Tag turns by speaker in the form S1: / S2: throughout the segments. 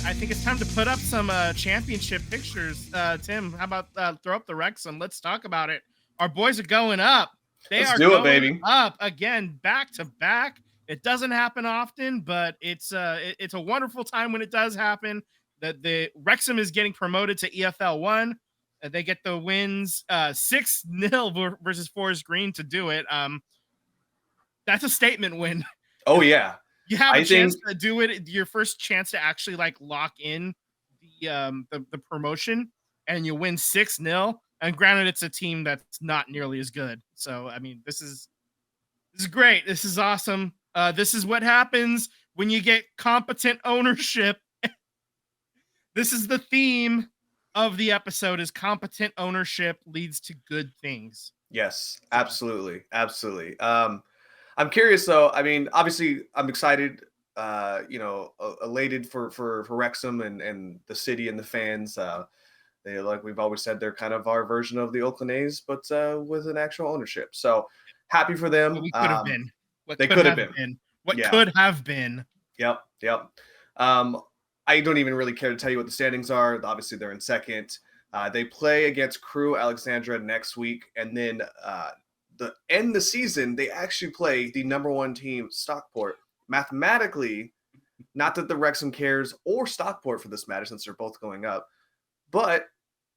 S1: I think it's time to put up some championship pictures. Tim, how about throw up the Wrexham? Let's talk about it. Our boys are going up. They
S2: Let's
S1: are
S2: do it,
S1: going
S2: baby.
S1: up again, back to back. It doesn't happen often, but it's a wonderful time when it does happen. That the Wrexham is getting promoted to EFL one. They get the wins 6-0 versus Forest Green to do it. That's a statement win.
S2: Oh yeah.
S1: You have a
S2: I
S1: chance
S2: think
S1: to do it, your first chance to actually like lock in the promotion, and you win 6-0. And granted, it's a team that's not nearly as good. So I mean, this is great. This is awesome. This is what happens when you get competent ownership. This is the theme of the episode: is competent ownership leads to good things.
S2: yes,
S1: So
S2: absolutely. Absolutely. I'm curious though. I mean, obviously I'm excited, elated for Wrexham and the city and the fans. They, like we've always said, they're kind of our version of the Oakland A's, but with an actual ownership. So happy for
S1: what
S2: them.
S1: we could have been, what
S2: They
S1: could
S2: could have
S1: have
S2: been.
S1: been, what
S2: Yeah.
S1: could have been.
S2: Yep. Yep. Um, I don't even really care to tell you what the standings are. Obviously, they're in second. They play against Crew Alexandra next week, and then the end the season they actually play the number one team, Stockport. Mathematically, not that the Wrexham cares or Stockport for this matter, since they're both going up, but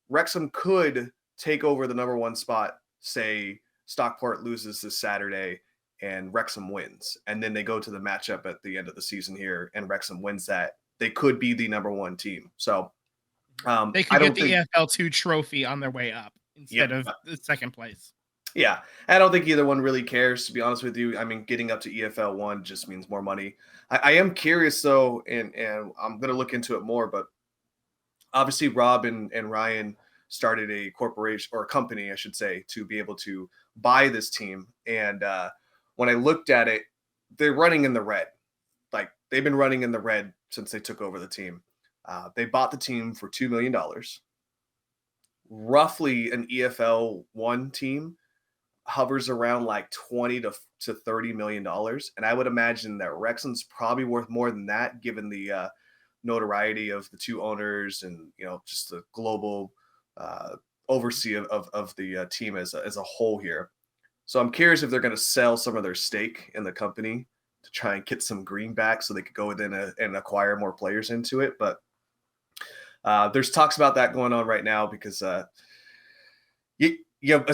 S2: Wrexham could take over the number one spot. Say Stockport loses this Saturday and Wrexham wins, and then they go to the matchup at the end of the season here, and Wrexham wins that. They could be the number one team. So
S1: They
S2: I
S1: could get
S2: don't
S1: the
S2: think.
S1: EFL2 trophy on their way up
S2: Yep.
S1: instead of the second place.
S2: Yeah, I don't think either one really cares, to be honest with you. I mean, getting up to EFL one just means more money. I am curious though, and I'm gonna look into it more. But obviously, Rob and Ryan started a corporation or a company, I should say, to be able to buy this team. And when I looked at it, they're running in the red. Like they've been running in the red since they took over the team. They bought the team for $2 million. Roughly, an EFL one team hovers around like 20 to $30 million, and I would imagine that Wrexham's probably worth more than that, given the notoriety of the two owners and just the global uh, oversee of the team as a whole here. So I'm curious if they're going to sell some of their stake in the company to try and get some green back so they could go within and acquire more players into it. But there's talks about that going on right now because as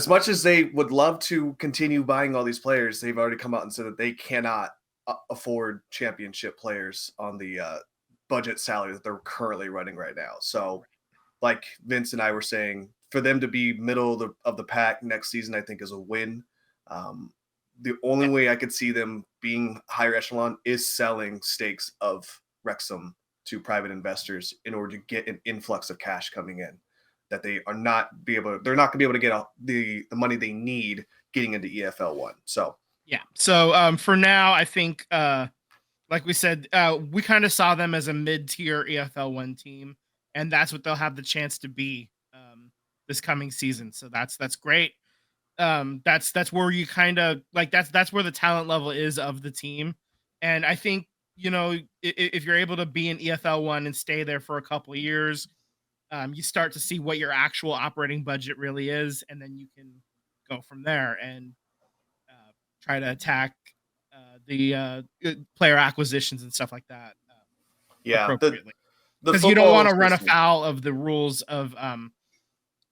S2: much as they would love to continue buying all these players, they've already come out and said that they cannot afford championship players on the budget salary that they're currently running right now. So, like Vince and I were saying, for them to be middle of the pack next season, I think is a win. Um, the only
S1: Yeah.
S2: way I could see them being higher echelon is selling stakes of Wrexham to private investors in order to get an influx of cash coming in that they're not gonna be able to get the money they need getting into EFL one. So
S1: Yeah. So for now, I think like we said, we kind of saw them as a mid-tier EFL1 team, and that's what they'll have the chance to be this coming season. So that's great. That's where you kind of like that's where the talent level is of the team, and I think if you're able to be in EFL1 and stay there for a couple of years, you start to see what your actual operating budget really is, and then you can go from there and try to attack the player acquisitions and stuff like that
S2: yeah,
S1: appropriately.
S2: the
S1: Because you don't
S2: football
S1: want
S2: is
S1: to run
S2: supposed to be
S1: afoul of the rules of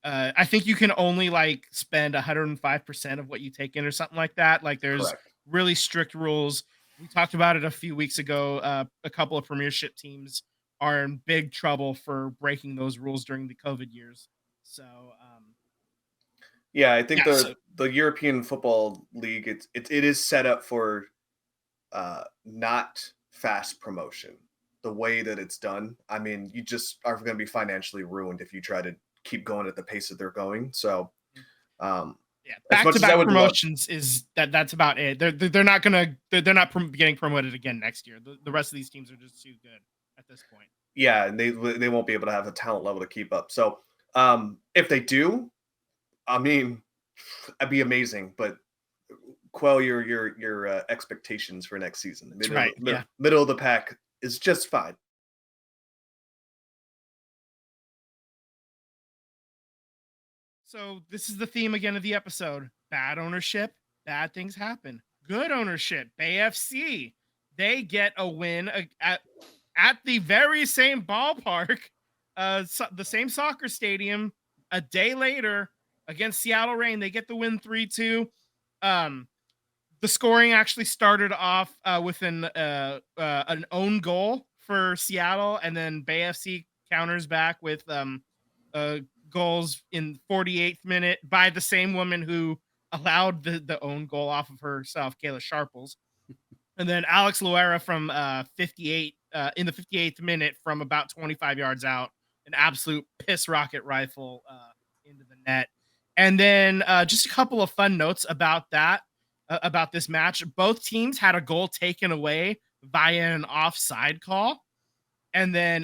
S1: I think you can only like spend 105% of what you take in or something like that. Like there's
S2: correct.
S1: really strict rules. We talked about it a few weeks ago. A couple of premiership teams are in big trouble for breaking those rules during the COVID years. So
S2: Yeah, I think
S1: yeah, so
S2: the European Football League it is set up for not fast promotion. The way that it's done, I mean, you just are going to be financially ruined if you try to keep going at the pace that they're going. So, um,
S1: yeah,
S2: as
S1: back
S2: much
S1: to
S2: as I
S1: back
S2: would love,
S1: promotions is that's about it. They're not gonna they're not getting promoted again next year. The rest of these teams are just too good at this point.
S2: yeah, and they won't be able to have a talent level to keep up. So, if they do, I mean, that'd be amazing. But quell your expectations for next season.
S1: That's right. Yeah.
S2: Middle of the pack is just fine.
S1: So this is the theme again of the episode. Bad ownership, bad things happen. Good ownership, AFC. They get a win at the very same ballpark, the same soccer stadium. A day later against Seattle Reign, they get the win 3-2. Um, the scoring actually started off with an own goal for Seattle, and then Bay FC counters back with uh, goals in 48th minute by the same woman who allowed the own goal off of herself, Kayla Sharples. And then Alex Loera from 58 in the 58th minute from about 25 yards out, an absolute piss rocket rifle into the net. And then just a couple of fun notes about that about this match. Both teams had a goal taken away via an offside call, and then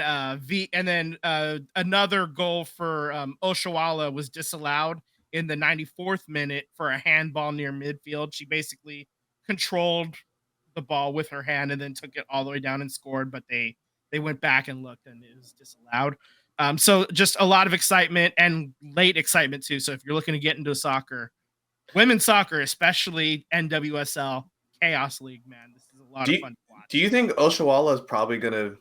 S1: another goal for Oshawa was disallowed in the 94th minute for a handball near midfield. She basically controlled the ball with her hand and then took it all the way down and scored, but they went back and looked and it was disallowed. So just a lot of excitement and late excitement too. So if you're looking to get into soccer, women's soccer, especially NWSL Chaos League, man, this is a lot of fun to watch.
S2: Do you think Oshawa is probably going to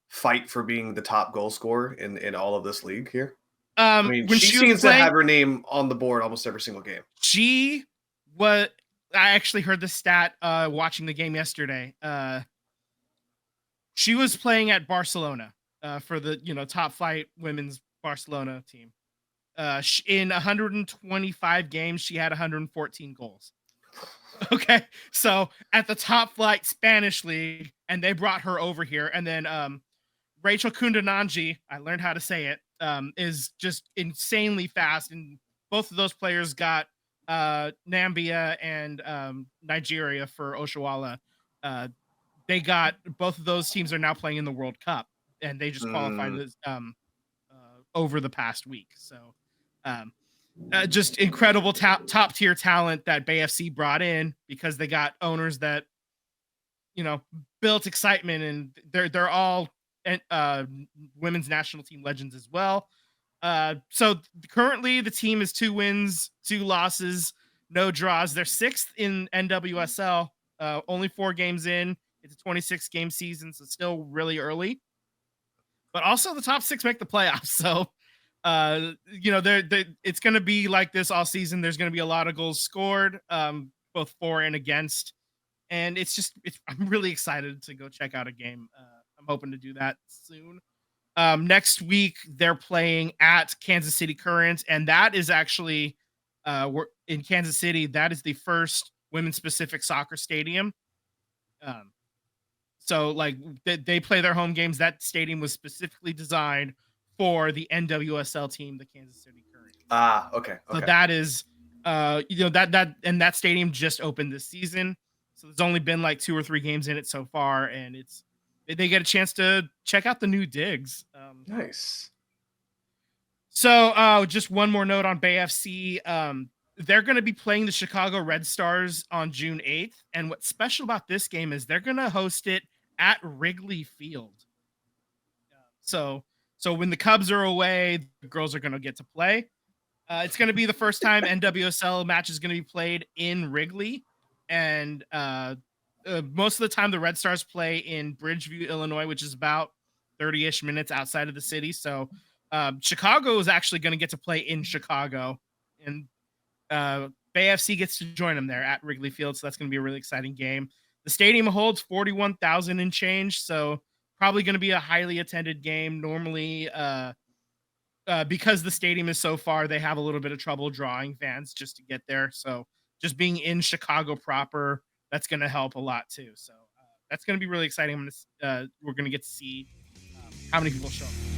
S2: fight for being the top goal scorer in all of this league here? I mean, she seems to have her name on the board almost every single game.
S1: She was. I actually heard the stat watching the game yesterday. She was playing at Barcelona for the top flight women's Barcelona team. In 125 games, she had 114 goals. Okay, so at the top flight Spanish league, and they brought her over here, and then Rachel Kundananji, I learned how to say it, is just insanely fast, and both of those players got Nambia and Nigeria for Oshawa. They got both of those teams are now playing in the World Cup, and they just qualified as, over the past week. So just incredible top tier talent that Bay FC brought in because they got owners that built excitement, and they're all women's national team legends as well. So currently the team is 2 wins, 2 losses, no draws. They're 6th in NWSL, only 4 games in. It's a 26 game season, so still really early. But also the top 6 make the playoffs. So, it's going to be like this all season. There's going to be a lot of goals scored, both for and against. And I'm really excited to go check out a game. I'm hoping to do that soon. Next week, they're playing at Kansas City Current, and that is actually we're in Kansas City. That is the first women's specific soccer stadium. So like they play their home games. That stadium was specifically designed for the NWSL team, the Kansas City Current.
S2: Okay.
S1: So that is that stadium just opened this season. So there's only been like 2 or 3 games in it so far, and they get a chance to check out the new digs.
S2: Nice.
S1: So just one more note on Bay FC. They're going to be playing the Chicago Red Stars on June 8th. And what's special about this game is they're going to host it at Wrigley Field. So when the Cubs are away, the girls are going to get to play. It's going to be the first time NWSL match is going to be played in Wrigley. And most of the time, the Red Stars play in Bridgeview, Illinois, which is about 30-ish minutes outside of the city. So Chicago is actually going to get to play in Chicago. And Bay FC gets to join them there at Wrigley Field. So that's going to be a really exciting game. The stadium holds 41,000 and change. So probably going to be a highly attended game. Normally, because the stadium is so far, they have a little bit of trouble drawing fans just to get there. So just being in Chicago proper, that's going to help a lot too. So that's going to be really exciting. We're going to get to see how many people show up.